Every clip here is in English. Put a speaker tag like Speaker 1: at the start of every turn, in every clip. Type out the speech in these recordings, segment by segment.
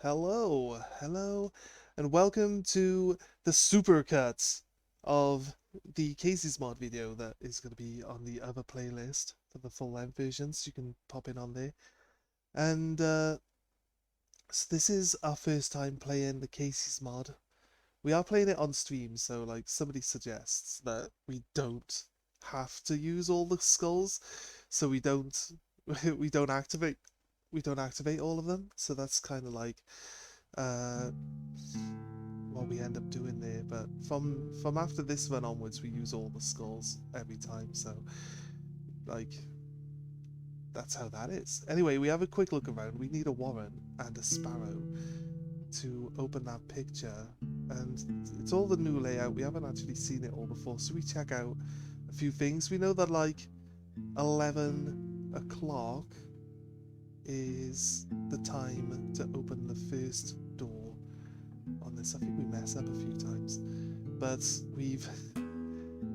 Speaker 1: hello, and welcome to the supercut of the Casey's mod video that is going to be on the other playlist for the full length versions. You can pop in on there. And so this is our first time playing the Casey's mod. We are playing it on stream, so like somebody suggests that we don't have to use all the skulls, so we don't we don't activate all of them. So that's kind of like uh, what we end up doing there. But from after this run onwards, we use all the skulls every time. So like that's how that is. Anyway, we have a quick look around. We need a warren and a sparrow to open that picture, and it's all the new layout. We haven't actually seen it all before, so we check out a few things. We know that like 11 o'clock is the time to open the first door on this. I think we mess up a few times, but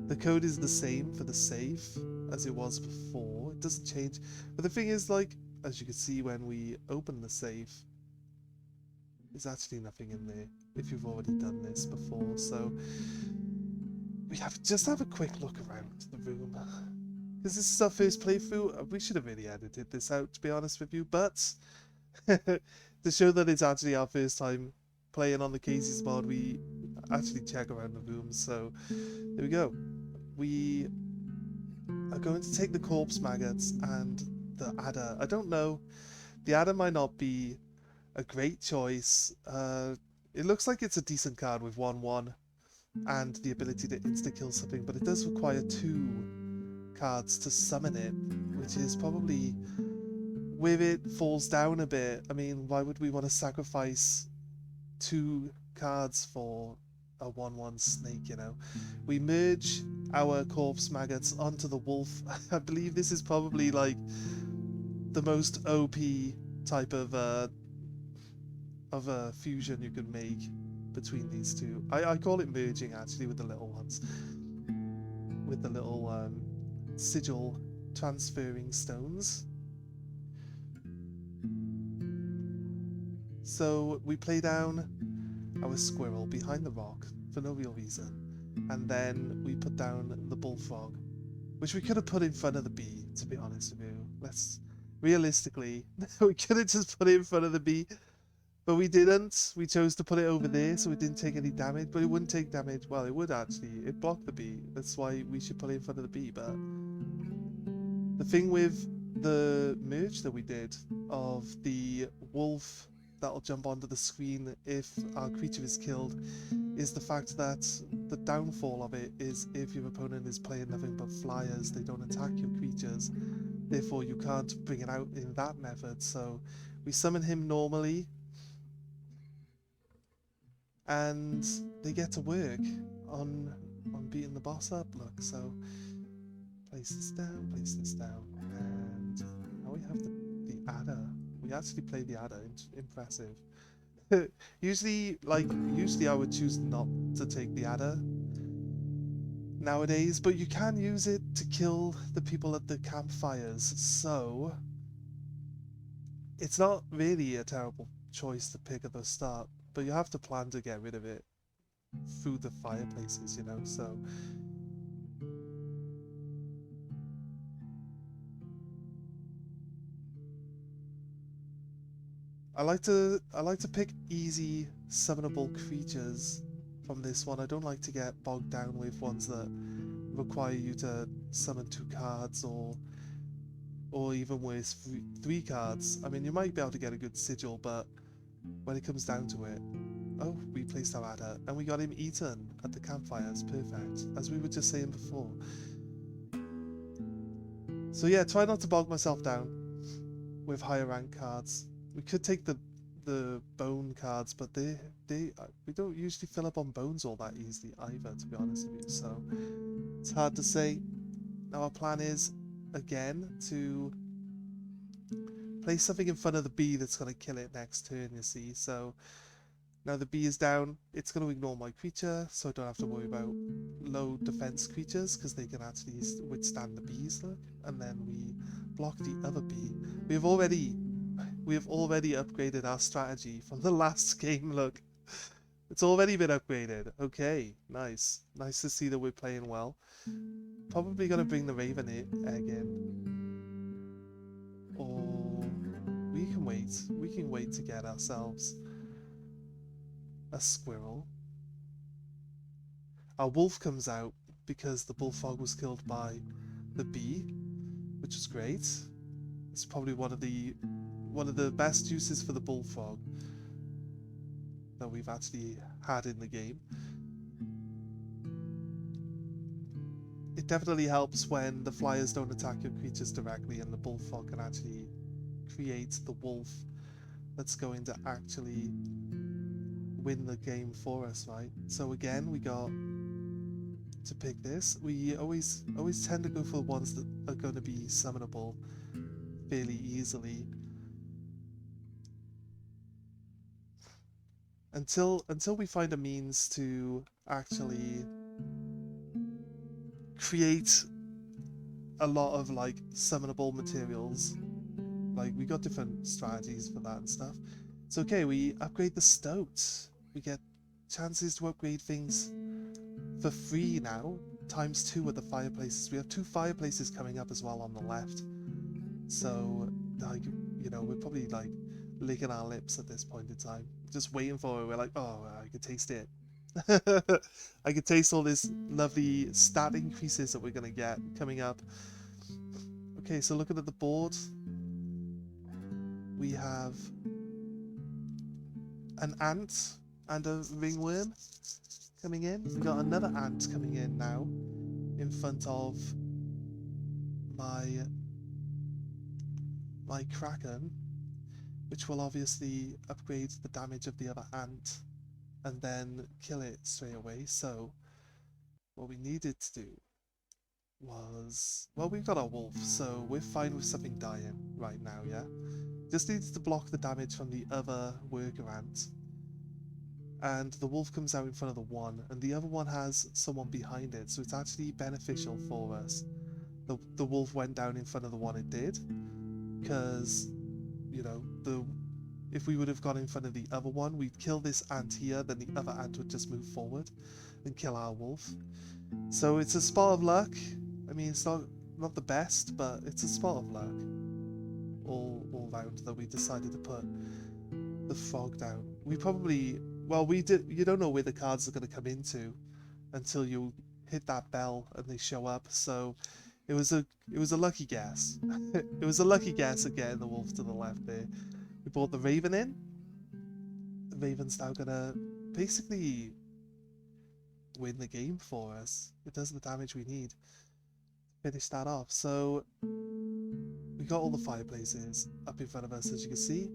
Speaker 1: the code is the same for the safe as it was before. It doesn't change, but the thing is, like, as you can see when we open the safe, there's actually nothing in there if you've already done this before. So we just have a quick look around the room, because this is our first playthrough. We should have really edited this out, to be honest with you, but to show that it's actually our first time playing on the Casey's mod, we actually check around the rooms. So there we go. We are going to take the corpse maggots and the adder. I don't know, the adder might not be a great choice. It looks like it's a decent card with 1/1 and the ability to insta-kill something, but it does require 2 cards to summon it, which is probably where it falls down a bit. I mean, why would we want to sacrifice 2 cards for a 1/1 snake, you know? We merge our corpse maggots onto the wolf. I believe this is probably like the most OP type of a fusion you can make between these two. I call it merging, actually, with the little ones, with the little sigil transferring stones. So we play down our squirrel behind the rock for no real reason, and then we put down the bullfrog, which we could have put in front of the bee, to be honest with you. Realistically, we could have just put it in front of the bee, but we didn't. We chose to put it over there so it didn't take any damage, but it wouldn't take damage. Well, it would actually. It blocked the bee. That's why we should put it in front of the bee. But the thing with the merge that we did of the wolf that'll jump onto the screen if our creature is killed is the fact that the downfall of it is if your opponent is playing nothing but flyers, they don't attack your creatures. Therefore, you can't bring it out in that method. So we summon him normally, and they get to work on beating the boss up. Look, so place this down, and now we have the adder. We actually play the adder. Impressive. Usually I would choose not to take the adder nowadays, but you can use it to kill the people at the campfires, so it's not really a terrible choice to pick at the start, but you have to plan to get rid of it through the fireplaces, you know. So I like to pick easy summonable creatures from this one. I don't like to get bogged down with ones that require you to summon 2 cards or even worse, 3 cards. I mean, you might be able to get a good sigil, but when it comes down to it, oh, we placed our adder and we got him eaten at the campfires. Perfect, as we were just saying before. So yeah, try not to bog myself down with higher rank cards. We could take the bone cards, but we don't usually fill up on bones all that easily either, to be honest with you. So it's hard to say. Now our plan is again to place something in front of the bee that's going to kill it next turn, you see. So now the bee is down, it's going to ignore my creature, so I don't have to worry about low defense creatures because they can actually withstand the bees, look. And then we block the other bee. We've already we have already upgraded our strategy from the last game. Look, it's already been upgraded. Okay, nice. Nice to see that we're playing well. Probably gonna bring the Raven egg in. Or we can wait. We can wait to get ourselves a squirrel. Our wolf comes out because the bullfrog was killed by the bee, which is great. It's probably one of the best uses for the bullfrog that we've actually had in the game. It definitely helps when the flyers don't attack your creatures directly and the bullfrog can actually create the wolf that's going to actually win the game for us, right? So again, we got to pick this. We always tend to go for the ones that are going to be summonable fairly easily. Until we find a means to actually create a lot of like summonable materials. Like we got different strategies for that and stuff. It's okay, we upgrade the stoat. We get chances to upgrade things for free now, ×2 at the fireplaces. We have 2 fireplaces coming up as well on the left. So, like, you know, we're probably like licking our lips at this point in time. Just waiting for it. We're like, oh, I can taste it. I can taste all this lovely stat increases that we're going to get coming up. Okay, so looking at the board, we have an ant and a ringworm coming in. We've got another ant coming in now in front of my kraken, which will obviously upgrade the damage of the other ant and then kill it straight away. So what we needed to do was, well, we've got our wolf, so we're fine with something dying right now, yeah? Just needs to block the damage from the other worker ant. And the wolf comes out in front of the one, and the other one has someone behind it, so it's actually beneficial for us. The wolf went down in front of the one it did, because, you know, if we would have gone in front of the other one, we'd kill this ant here, then the other ant would just move forward and kill our wolf. So it's a spot of luck. I mean, it's not the best, but it's a spot of luck all round that we decided to put the frog down. We probably, well, you don't know where the cards are going to come into until you hit that bell and they show up. So it was a lucky guess. It was a lucky guess at getting the wolf to the left there. We brought the raven in. The raven's now gonna basically win the game for us. It does the damage we need to finish that off. So we got all the fireplaces up in front of us, as you can see.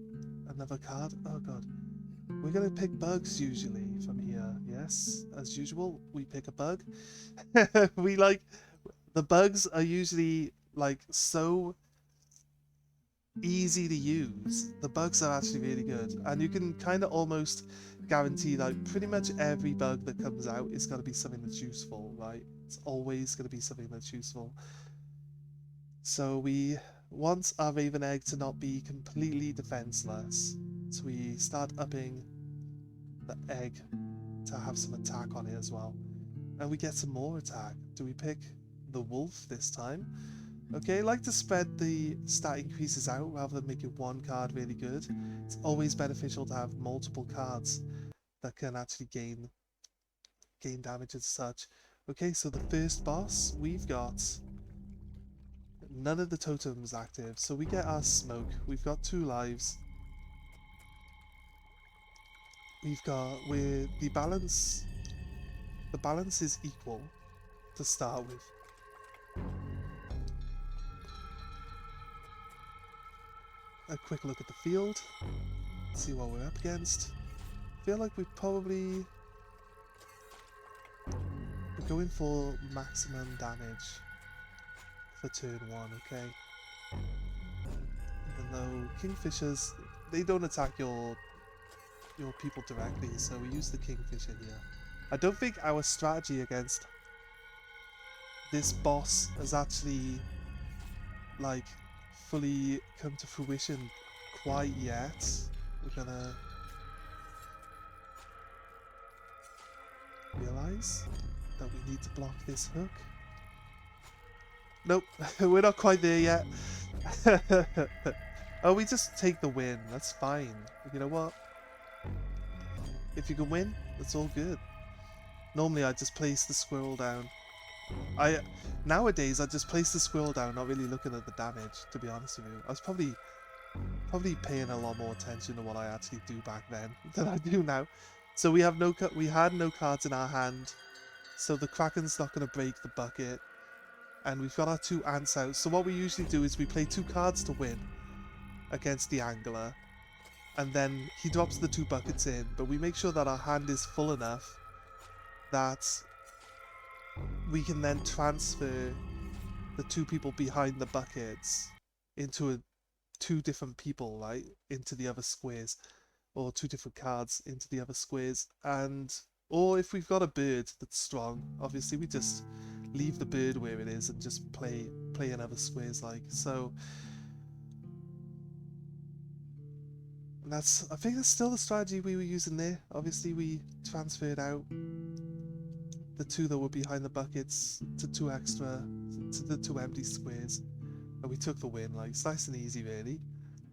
Speaker 1: Another card. Oh god. We're gonna pick bugs usually from here. Yes, as usual, we pick a bug. We like, the bugs are usually like so easy to use. The bugs are actually really good, and you can kind of almost guarantee that pretty much every bug that comes out is going to be something that's useful, right? It's always going to be something that's useful. So we want our raven egg to not be completely defenseless, so we start upping the egg to have some attack on it as well, and we get some more attack. Do we pick the wolf this time? Okay, I like to spread the stat increases out rather than making one card really good. It's always beneficial to have multiple cards that can actually gain damage and such. Okay, so the first boss, we've got none of the totems active, so we get our smoke. We've got 2 lives. We've got, the balance is equal to start with. A quick look at the field, see what we're up against. Feel like we're going for maximum damage for turn 1, okay? Even though kingfishers, they don't attack your people directly, so we use the kingfisher here. I don't think our strategy against this boss has actually like fully come to fruition quite yet. We're gonna realize that we need to block this hook. Nope, we're not quite there yet. Oh, we just take the win. That's fine. You know what? If you can win, that's all good. Normally I just place the squirrel down. Nowadays I just place the squirrel down, not really looking at the damage, to be honest with you. I was probably paying a lot more attention to what I actually do back then than I do now. So we had no cards in our hand, so the Kraken's not going to break the bucket, and we've got our 2 ants out. So what we usually do is we play 2 cards to win against the angler, and then he drops the 2 buckets in, but we make sure that our hand is full enough that we can then transfer the 2 people behind the buckets into 2 different people, right, into the other squares, or 2 different cards into the other squares. And or if we've got a bird that's strong, obviously we just leave the bird where it is and just play in other squares, like so. And I think that's still the strategy we were using there. Obviously we transferred out the 2 that were behind the buckets to 2 extra, to the 2 empty squares, and we took the win. Like, it's nice and easy, really.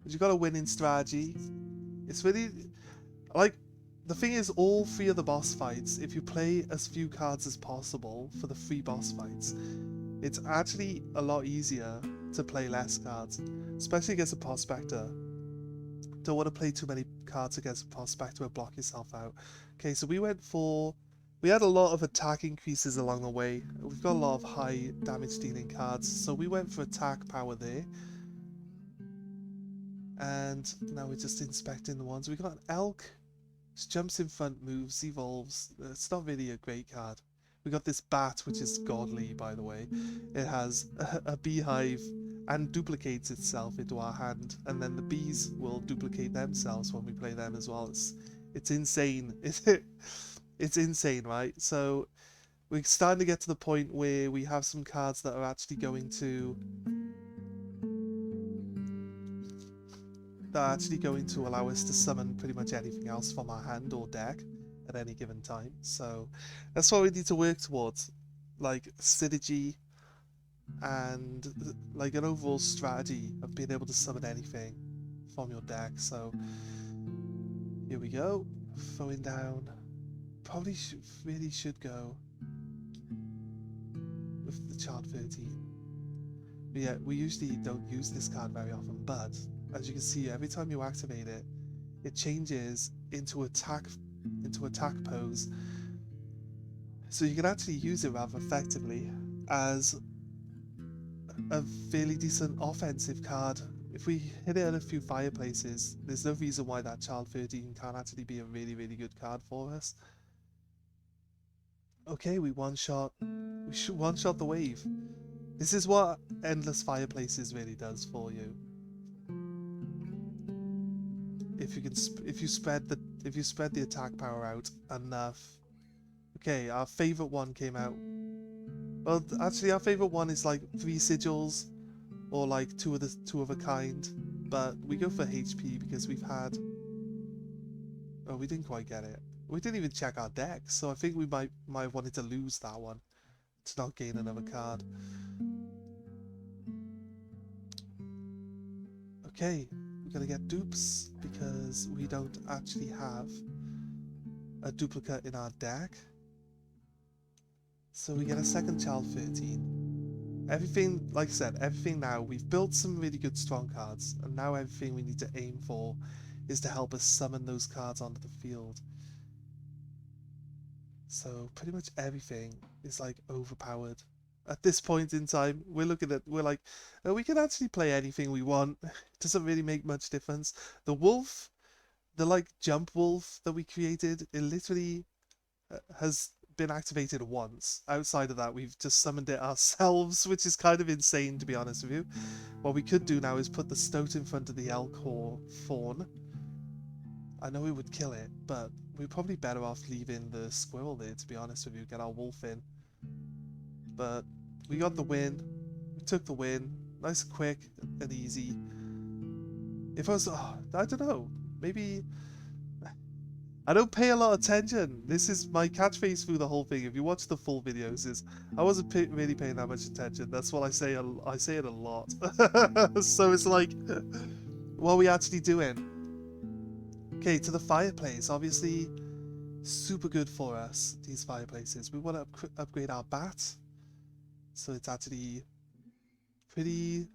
Speaker 1: But you got a winning strategy. It's really, like, the thing is, all 3 of the boss fights, if you play as few cards as possible for the 3 boss fights, it's actually a lot easier to play less cards, especially against a prospector. Don't want to play too many cards against a prospector and block yourself out. Okay, so we had a lot of attack increases along the way. We've got a lot of high damage dealing cards, so we went for attack power there. And now we're just inspecting the ones. We got an elk, just jumps in front, moves, evolves. It's not really a great card. We got this bat, which is godly, by the way. It has a beehive and duplicates itself into our hand, and then the bees will duplicate themselves when we play them as well. It's insane. It's insane, right? So we're starting to get to the point where we have some cards that are actually going to allow us to summon pretty much anything else from our hand or deck at any given time. So that's what we need to work towards, like synergy and like an overall strategy of being able to summon anything from your deck. So here we go, throwing down. Probably really should go with the chart 13. But yeah, we usually don't use this card very often, but as you can see, every time you activate it, it changes into attack pose. So you can actually use it rather effectively as a fairly decent offensive card. If we hit it at a few fireplaces, there's no reason why that Child 13 can't actually be a really, really good card for us. Okay, we one-shot the wave. This is what Endless Fireplaces really does for you. If you spread the attack power out enough. Okay, our favorite one came out. Well, actually, our favorite one is like 3 sigils, or like 2 of a kind. But we go for HP because we've had. Oh, we didn't quite get it. We didn't even check our deck, so I think we might have wanted to lose that one to not gain another card. Okay, we're gonna get dupes because we don't actually have a duplicate in our deck. So we get a second Child 13. Everything, like I said, everything now, we've built some really good strong cards, and now everything we need to aim for is to help us summon those cards onto the field. So pretty much everything is like overpowered. At this point in time, we're like, oh, we can actually play anything we want. It doesn't really make much difference. The wolf, the like jump wolf that we created, it literally has been activated once. Outside of that, we've just summoned it ourselves, which is kind of insane, to be honest with you. What we could do now is put the stoat in front of the elk or fawn. I know it would kill it, but we're probably better off leaving the squirrel there, to be honest with you, get our wolf in. But we got the win. We took the win. Nice, quick, and easy. If I was, oh, I don't know, maybe I don't pay a lot of attention. This is my catchphrase through the whole thing. If you watch the full videos, is I wasn't really paying that much attention. That's what I say. I say it a lot. So it's like, what are we actually doing? Okay, to the fireplace. Obviously, super good for us. These fireplaces. We want to upgrade our bat, so it's actually pretty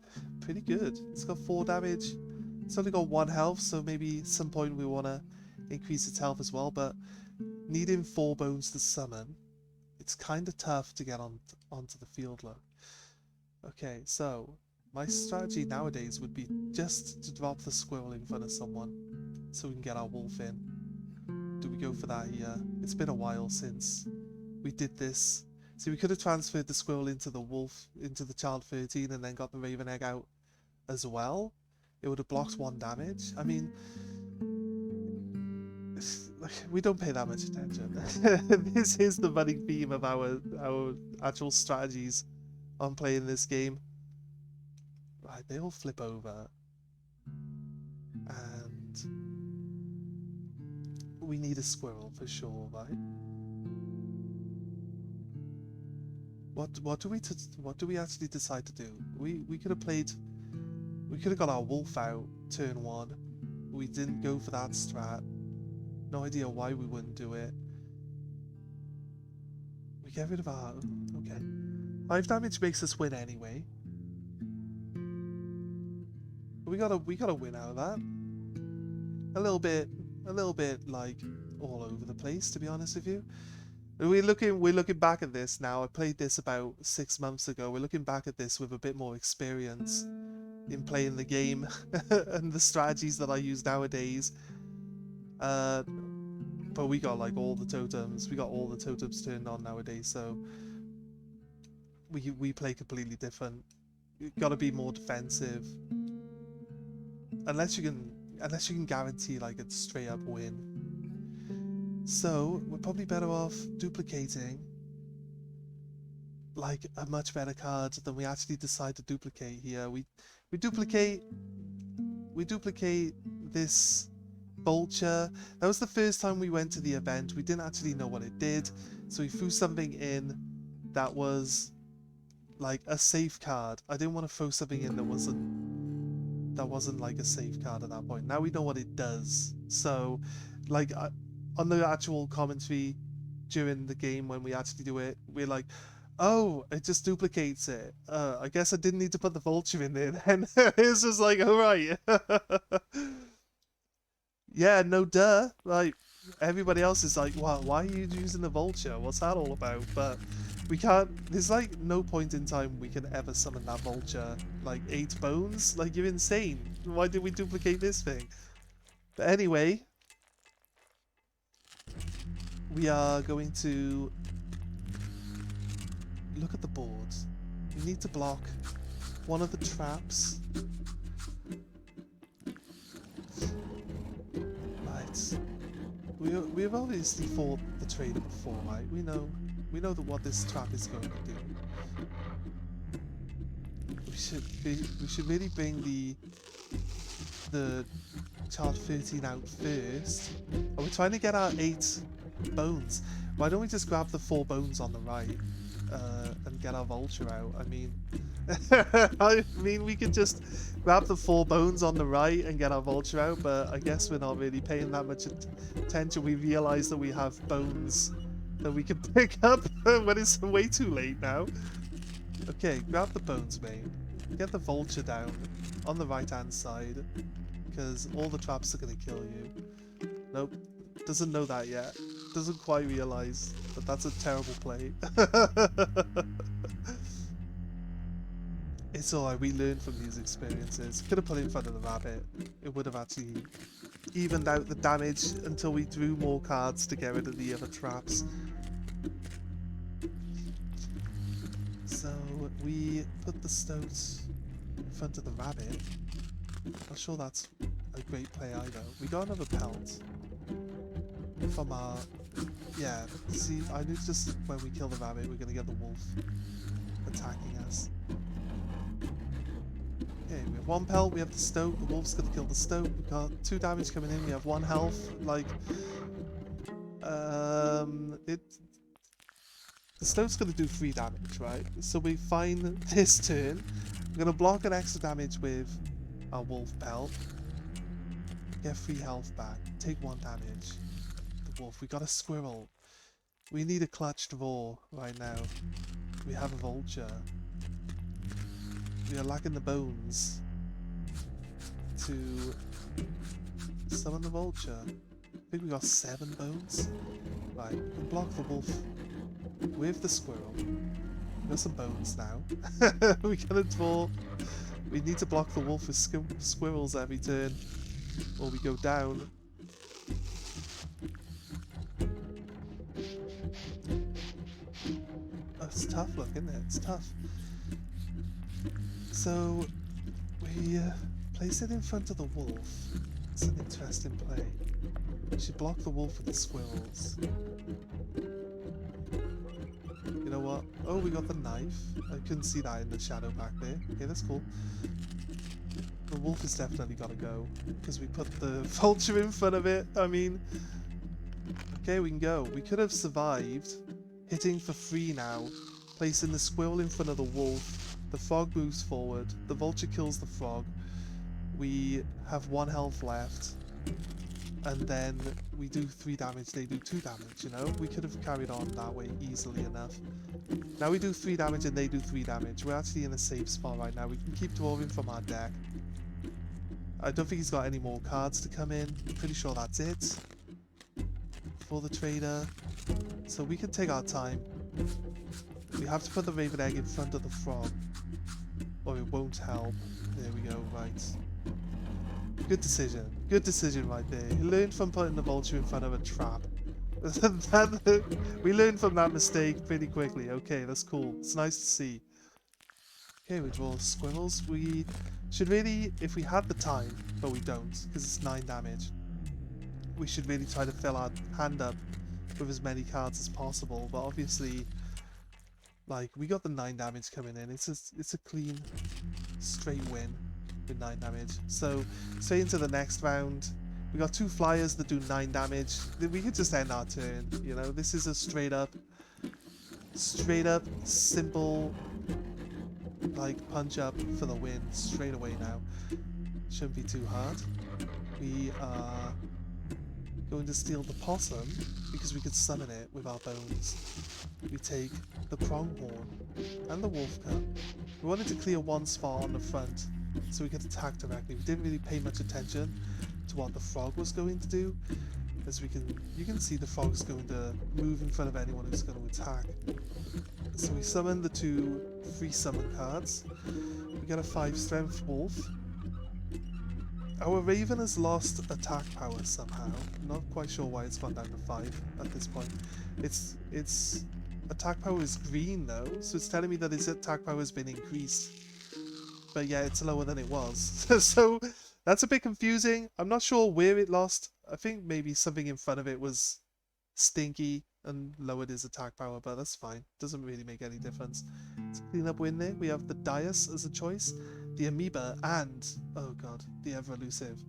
Speaker 1: good. It's got 4 damage. It's only got 1 health, so maybe at some point we want to increase its health as well, but needing 4 bones to summon, it's kind of tough to get onto the field. Look. Okay, so my strategy nowadays would be just to drop the squirrel in front of someone so we can get our wolf in. Do we go for that here? It's been a while since we did this. See, we could have transferred the squirrel into the wolf, into the child 13, and then got the raven egg out as well. It would have blocked 1 damage. I mean, we don't pay that much attention. This is the running theme of our actual strategies on playing this game. Right, they all flip over. And we need a squirrel for sure, right? What do we actually decide to do? We could have got our wolf out turn 1. We didn't go for that strat. No idea why we wouldn't do it. We get rid of our... Okay. 5 damage makes us win anyway. We gotta win out of that. A little bit like all over the place, to be honest with you. We're looking back at this now. I played this about 6 months ago. We're looking back at this with a bit more experience in playing the game and the strategies that I use nowadays. But we got like all the totems. We got all the totems turned on nowadays, so we play completely different. You've got to be more defensive, unless you can guarantee like a straight up win. So we're probably better off duplicating like a much better card than we actually decide to duplicate here. We duplicate this vulture. That was the first time we went to the event. We didn't actually know what it did, so we threw something in that was like a safe card. I didn't want to throw something in that wasn't like a safe card at that point. Now we know what it does, so like on the actual commentary during the game when we actually do it, we're like, oh, it just duplicates it. I guess I didn't need to put the vulture in there then. It's just like, alright. Yeah, no duh. Like, everybody else is like, wow, why are you using the vulture? What's that all about? But we can't, there's like no point in time we can ever summon that vulture. Like 8 bones? Like, you're insane. Why did we duplicate this thing? But anyway, we are going to look at the board. We need to block one of the traps. Right. We've obviously fought the trader before, right? We know that what this trap is going to do. We should really bring the child 13 out first. We're trying to get our 8 bones. Why don't we just grab the 4 bones on the right and get our vulture out? I mean, we could just grab the 4 bones on the right and get our vulture out, but I guess we're not really paying that much attention. We realize that we have bones that we can pick up when it's way too late now. Okay, grab the bones, mate. Get the vulture down on the right hand side, because all the traps are going to kill you. Nope, doesn't know that yet. Doesn't quite realize that that's a terrible play. It's alright, we learn from these experiences. Could have put it in front of the rabbit. It would have actually evened out the damage until we drew more cards to get rid of the other traps. So we put the stoat in front of the rabbit. I'm sure that's a great play either. We got another pelt from our... Yeah, see, I knew just when we kill the rabbit we're going to get the wolf attacking us. Okay, we have 1 pelt, we have the stoat, the wolf's gonna kill the stoat, we got 2 damage coming in, we have 1 health, like, the stoat's gonna do 3 damage, right? So we find this turn, we're gonna block an extra damage with our wolf pelt, get 3 health back, take 1 damage. The wolf, we got a squirrel. We need a clutch draw right now. We have a vulture. We are lacking the bones to summon the vulture. I think we got 7 bones. Right, we can block the wolf with the squirrel. We got some bones now. We gotta draw. We need to block the wolf with squirrels every turn, or we go down. It's tough, look, isn't it? It's tough. So we place it in front of the wolf. It's an interesting play. We should block the wolf with the squirrels. You know what? Oh, we got the knife. I couldn't see that in the shadow back there. Okay, that's cool. The wolf has definitely got to go because we put the vulture in front of it. I mean, okay, we can go. We could have survived hitting for 3 now, placing the squirrel in front of the wolf. The frog moves forward. The vulture kills the frog. We have 1 health left. And then we do 3 damage, they do 2 damage, you know? We could have carried on that way easily enough. Now we do 3 damage and they do 3 damage. We're actually in a safe spot right now. We can keep drawing from our deck. I don't think he's got any more cards to come in. I'm pretty sure that's it for the trader. So we can take our time. We have to put the raven egg in front of the frog, or it won't help. There we go, right. Good decision. Good decision right there. He learned from putting the vulture in front of a trap. We learned from that mistake pretty quickly. Okay, that's cool. It's nice to see. Okay, we draw squirrels. We should really, if we had the time, but we don't, because it's 9 damage, we should really try to fill our hand up with as many cards as possible. But obviously, like, we got the 9 damage coming in. It's a clean, straight win with 9 damage. So straight into the next round. We got 2 flyers that do 9 damage. We could just end our turn. You know, this is a straight up, simple, like, punch up for the win straight away now. Shouldn't be too hard. We are going to steal the possum because we could summon it with our bones. We take the pronghorn and the wolf cub. We wanted to clear 1 spot on the front so we could attack directly. We didn't really pay much attention to what the frog was going to do, as you can see the frog's going to move in front of anyone who's going to attack. So we summon the 2 free summon cards. We get a 5 strength wolf. Our raven has lost attack power somehow. Not quite sure why it's gone down to 5 at this point. Its attack power is green though, so it's telling me that its attack power has been increased. But yeah, it's lower than it was. So that's a bit confusing. I'm not sure where it lost. I think maybe something in front of it was stinky and lowered his attack power, but that's fine. Doesn't really make any difference. It's a clean up win there. We have the Dias as a choice, the Amoeba, and, oh god, the ever elusive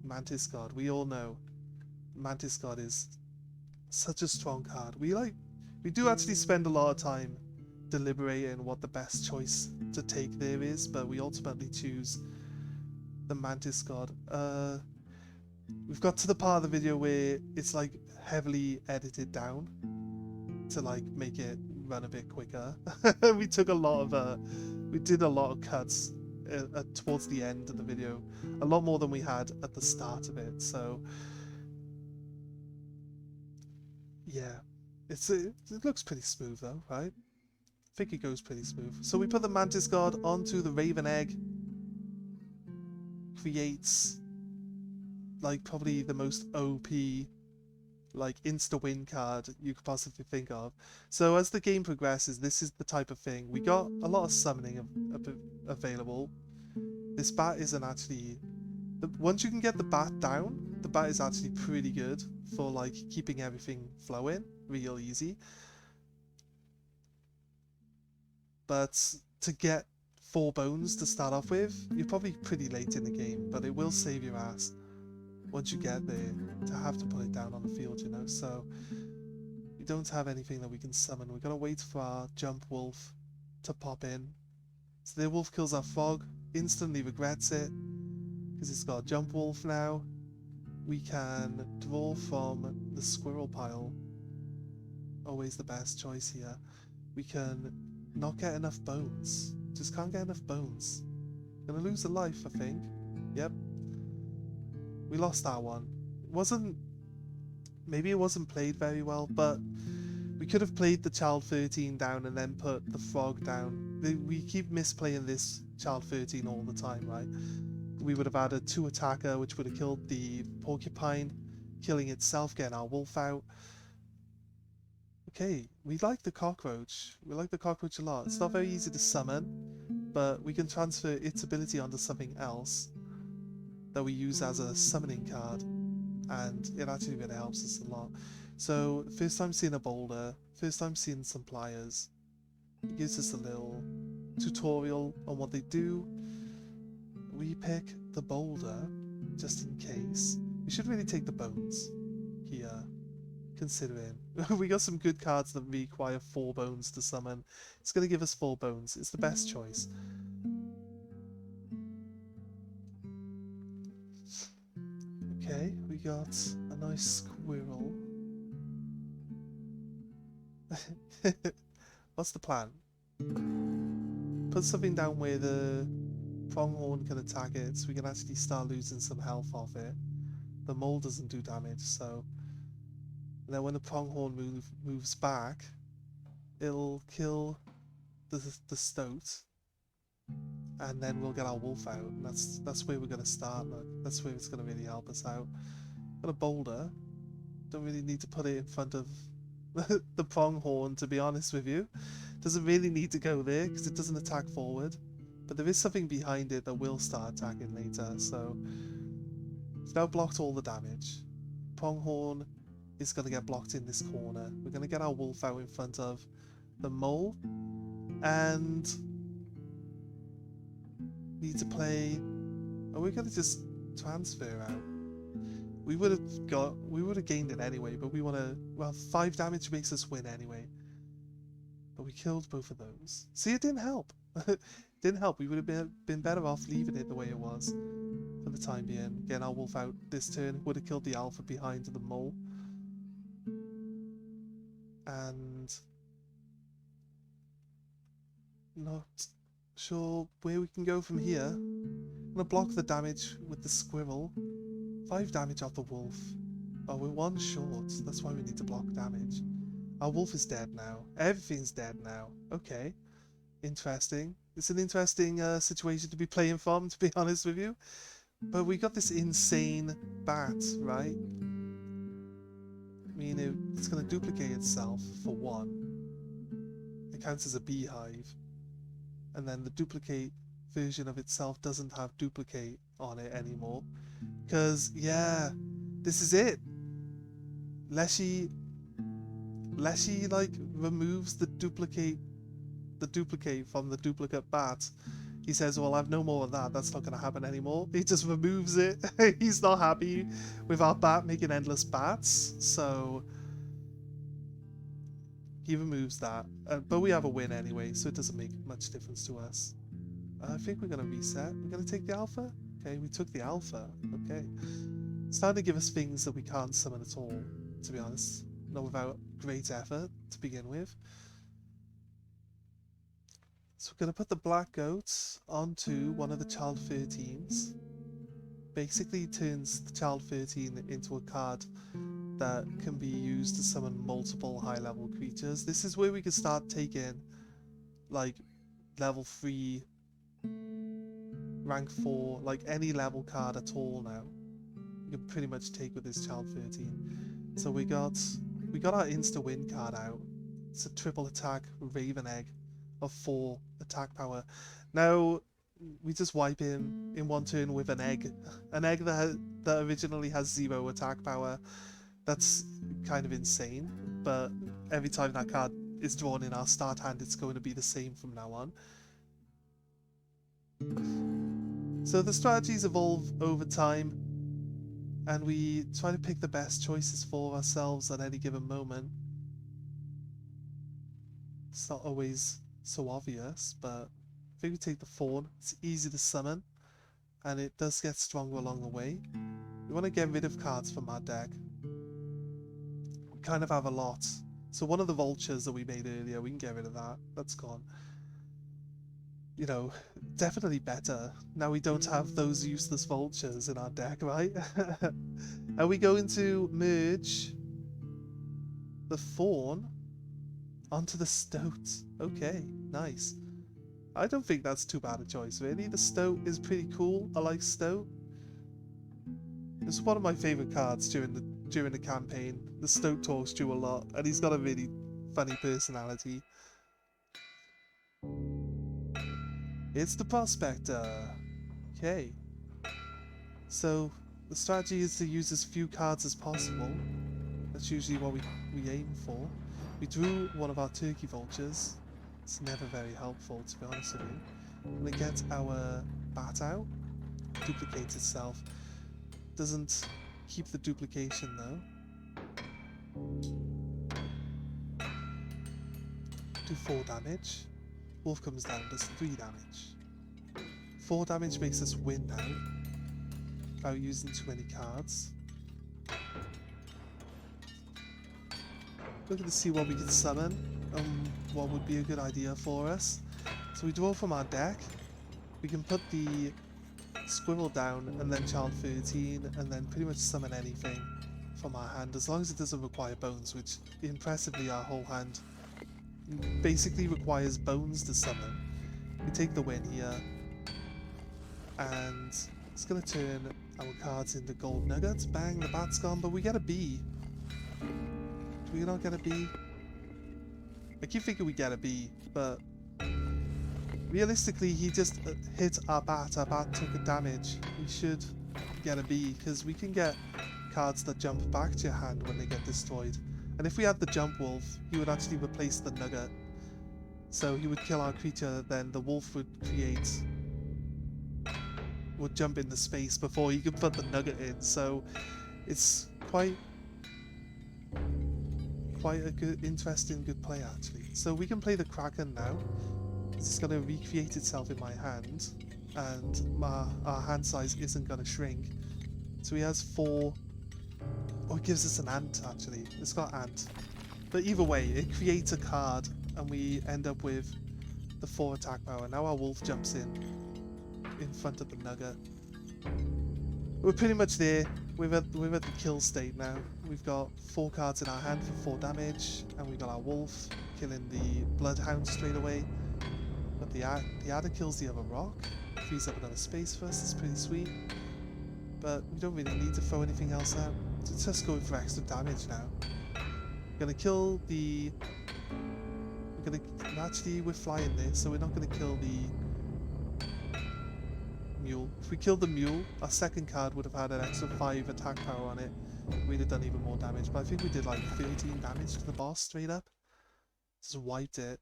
Speaker 1: Mantis God. We all know Mantis God is such a strong card. We do actually spend a lot of time deliberating what the best choice to take there is, but we ultimately choose the Mantis God. We've got to the part of the video where it's like heavily edited down to like make it run a bit quicker. We did a lot of cuts towards the end of the video, a lot more than we had at the start of it. So yeah, it looks pretty smooth though, right? I think it goes pretty smooth. So we put the Mantis God onto the Raven Egg. Creates like probably the most OP like insta-win card you could possibly think of. So as the game progresses, this is the type of thing. We got a lot of summoning available. This bat isn't actually... Once you can get the bat down, the bat is actually pretty good for like keeping everything flowing real easy. But to get 4 bones to start off with, you're probably pretty late in the game, but it will save your ass once you get there to have to put it down on the field, you know. So we don't have anything that we can summon. We've got to wait for our jump wolf to pop in. So the wolf kills our frog, instantly regrets it because it's got a jump wolf now. We can draw from the squirrel pile. Always the best choice here. We can not get enough bones. Just can't get enough bones. Gonna lose a life, I think. Yep. We lost that one. Maybe it wasn't played very well, but we could have played the child 13 down and then put the frog down. We keep misplaying this child 13 all the time, right? We would have added 2 attacker, which would have killed the porcupine, killing itself, getting our wolf out. Okay, we like the cockroach. We like the cockroach a lot. It's not very easy to summon, but we can transfer its ability onto something else that we use as a summoning card, and it actually really helps us a lot. So, first time seeing a boulder, first time seeing some pliers. It gives us a little tutorial on what they do. We pick the boulder, just in case. We should really take the bones here, considering. We got some good cards that require 4 bones to summon. It's going to give us 4 bones. It's the best choice. Okay, we got a nice squirrel. What's the plan? Put something down where the pronghorn can attack it, so we can actually start losing some health off it. The mole doesn't do damage, so... And then when the pronghorn moves back, it'll kill the stoat, and then we'll get our wolf out, and that's where we're going to start. Look. That's where it's going to really help us out. Got a boulder. Don't really need to put it in front of the pronghorn, to be honest with you. Doesn't really need to go there, because it doesn't attack forward. But there is something behind it that will start attacking later, so... It's now blocked all the damage. Pronghorn is going to get blocked in this corner. We're going to get our wolf out in front of the mole. And... need to play... Are we going to just transfer out? We would have gained it anyway, but we want to... Well, 5 damage makes us win anyway. But we killed both of those. See, it didn't help. Didn't help. We would have been better off leaving it the way it was for the time being. Getting our wolf out this turn would have killed the alpha behind the mole. And... not sure where we can go from here. I'm gonna block the damage with the squirrel. 5 damage off the wolf. Oh, we're 1 short. That's why we need to block damage. Our wolf is dead now. Everything's dead now. Okay. Interesting. It's an interesting situation to be playing from, to be honest with you. But we got this insane bat, right? I mean, it's going to duplicate itself, for 1. It counts as a beehive. And then the duplicate version of itself doesn't have duplicate on it anymore. Because, yeah, this is it. Leshy, like, removes the duplicate from the duplicate bat. He says, well, I've no more of that. That's not going to happen anymore. He just removes it. He's not happy with our bat making endless bats. So he removes that. But we have a win anyway, so it doesn't make much difference to us. I think we're going to reset. We're going to take the alpha. Okay, we took the alpha. Okay. It's starting to give us things that we can't summon at all, to be honest. Not without great effort to begin with. So we're going to put the black goats onto one of the child 13s. Basically turns the child 13 into a card that can be used to summon multiple high level creatures. This is where we can start taking like level 3, rank 4, like any level card at all now. You can pretty much take with this child 13. So we got our insta win card out. It's a triple attack Raven Egg of 4 attack power. Now we just wipe in 1 turn with an egg that originally has 0 attack power. That's kind of insane, but every time that card is drawn in our start hand, it's going to be the same from now on. So the strategies evolve over time, and we try to pick the best choices for ourselves at any given moment. It's not always so obvious, but I think we take the Fawn. It's easy to summon, and it does get stronger along the way. We want to get rid of cards from our deck. We kind of have a lot. So one of the vultures that we made earlier, we can get rid of that. That's gone. You know, definitely better. Now we don't have those useless vultures in our deck, right? Are we going to merge the Fawn onto the Stoat? Okay, nice. I don't think that's too bad a choice, really. The Stoat is pretty cool. I like Stoat. It's one of my favourite cards during the campaign. The Stoat talks to you a lot, and he's got a really funny personality. It's the Prospector. Okay. So the strategy is to use as few cards as possible. That's usually what we aim for. We drew one of our turkey vultures. It's never very helpful, to be honest with you. When it gets our bat out, it duplicates itself. Doesn't keep the duplication though. Do 4 damage. Wolf comes down, does 3 damage. 4 damage makes us win now, without using too many cards. Looking to see what we can summon, and what would be a good idea for us. So we draw from our deck. We can put the Squirrel down, and then Child 13, and then pretty much summon anything from our hand, as long as it doesn't require bones, which impressively our whole hand basically requires bones to summon. We take the win here, and it's going to turn our cards into gold nuggets. Bang, the bat's gone, but we get a B. Do we not get a B? I keep thinking we get a B, but realistically he just hit our bat took a damage. We should get a B, because we can get cards that jump back to your hand when they get destroyed. And if we had the Jump Wolf, he would actually replace the Nugget. So he would kill our creature, then the Wolf would jump into space before he could put the Nugget in. So it's quite a good, interesting, good play actually. So we can play the Kraken now. It's going to recreate itself in my hand, and our hand size isn't going to shrink. So he has 4. Oh, it gives us an ant, actually. It's got ant. But either way, it creates a card, and we end up with the 4 attack power. Now our wolf jumps in front of the nugget. We're pretty much there. We're at the kill state now. We've got 4 cards in our hand for 4 damage, and we've got our wolf killing the bloodhound straight away. But the adder kills the other rock, frees up another space for us. It's pretty sweet. But we don't really need to throw anything else out. It's just going for extra damage now. We're gonna kill the... Actually, we're flying this, so we're not gonna kill the mule. If we killed the mule, our second card would have had an extra 5 attack power on it. We'd have done even more damage. But I think we did like 13 damage to the boss straight up. Just wiped it.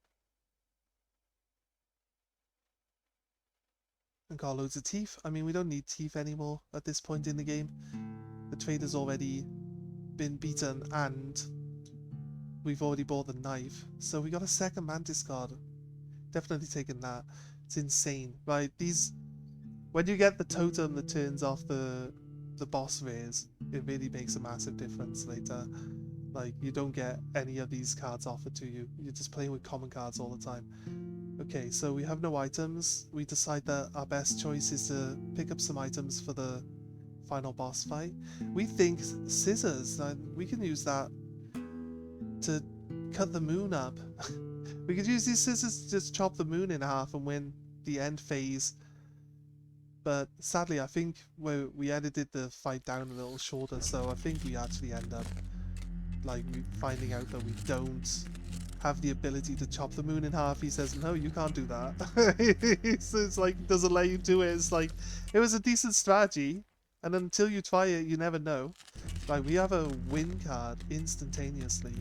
Speaker 1: And got loads of teeth. I mean, we don't need teeth anymore at this point in the game. The trader's already been beaten, and we've already bought the knife. So we got a second mantis card. Definitely taking that. It's insane, right? When you get the totem that turns off the boss rares, it really makes a massive difference later. Like, you don't get any of these cards offered to you. You're just playing with common cards all the time. Okay, so we have no items. We decide that our best choice is to pick up some items for the final boss fight. We think scissors, we can use that to cut the moon up. We could use these scissors to just chop the moon in half and win the end phase. But sadly, I think we edited the fight down a little shorter, so I think we actually end up like finding out that we don't have the ability to chop the moon in half. He says, no, you can't do that. It's like, doesn't let you do it. It's like, it was a decent strategy, and until you try it, you never know. Like, we have a win card instantaneously.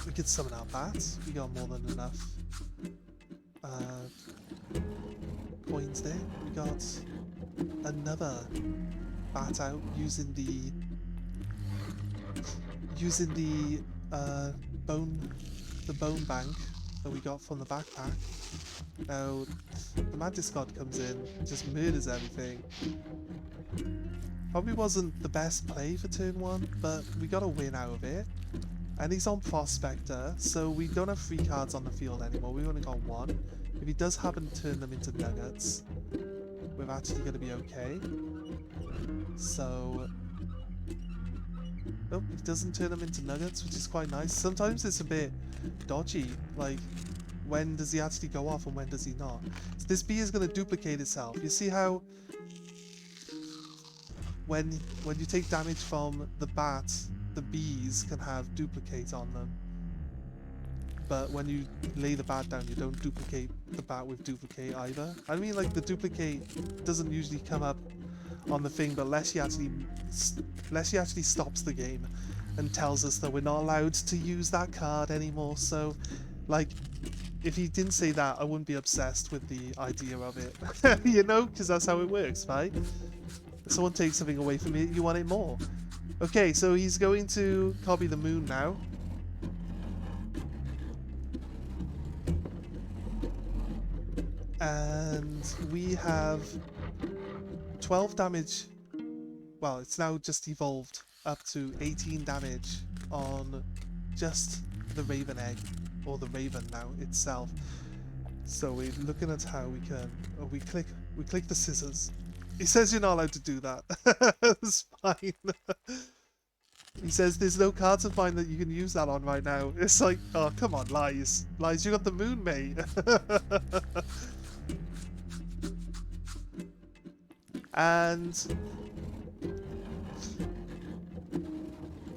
Speaker 1: We could summon our bats. We got more than enough. coins there. We got another bat out using the bone bank that we got from the backpack. Now the Mantis God comes in, just murders everything. Probably wasn't the best play for turn 1, but we got a win out of it. And he's on Prospector, so we don't have 3 cards on the field anymore. We only got 1. If he does happen to turn them into nuggets, we're actually going to be okay. So... nope, he doesn't turn them into nuggets, which is quite nice. Sometimes it's a bit dodgy, like when does he actually go off and when does he not. So this bee is going to duplicate itself. You see how when you take damage from the bat, the bees can have duplicate on them. But when you lay the bat down, you don't duplicate the bat with duplicate either. I mean, like, the duplicate doesn't usually come up on the thing, but Leshy actually stops the game and tells us that we're not allowed to use that card anymore. So, like, if he didn't say that, I wouldn't be obsessed with the idea of it. You know, because that's how it works, right? If someone takes something away from you, you want it more. Okay, so he's going to copy the moon now. And we have 12 damage. Well, it's now just evolved up to 18 damage on just the Raven egg, or the Raven now itself. So we're looking at how we can. Oh, we click the scissors. He says you're not allowed to do that. It's fine. He says there's no cards of mine that you can use that on right now. It's like, oh, come on, lies. Lies, you got the moon, mate. And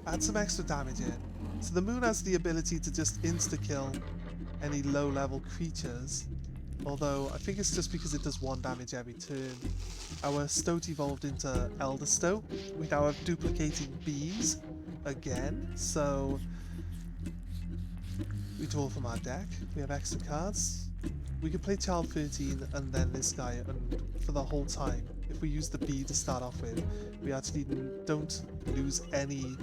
Speaker 1: add some extra damage in. So the moon has the ability to just insta-kill any low-level creatures. Although, I think it's just because it does 1 damage every turn. Our Stoat evolved into Elder Stoat. We now have duplicating bees again. So we draw from our deck. We have extra cards. We can play Child 13 and then this guy, and for the whole time, if we use the bee to start off with, we actually don't lose any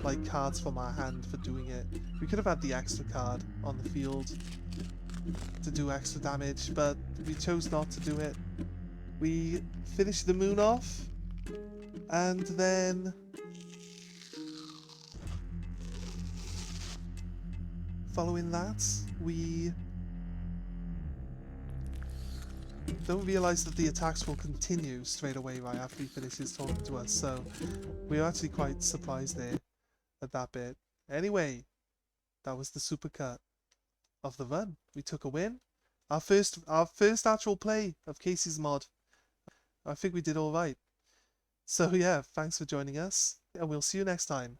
Speaker 1: like cards from our hand for doing it. We could have had the extra card on the field to do extra damage, but we chose not to do it. We finished the moon off, and then following that, we don't realise that the attacks will continue straight away right after he finishes talking to us, so we're actually quite surprised there at that bit. Anyway, that was the supercut of the run. We took a win. Our first actual play of Kaycees mod. I think we did alright. So yeah, thanks for joining us, and we'll see you next time.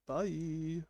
Speaker 1: Bye!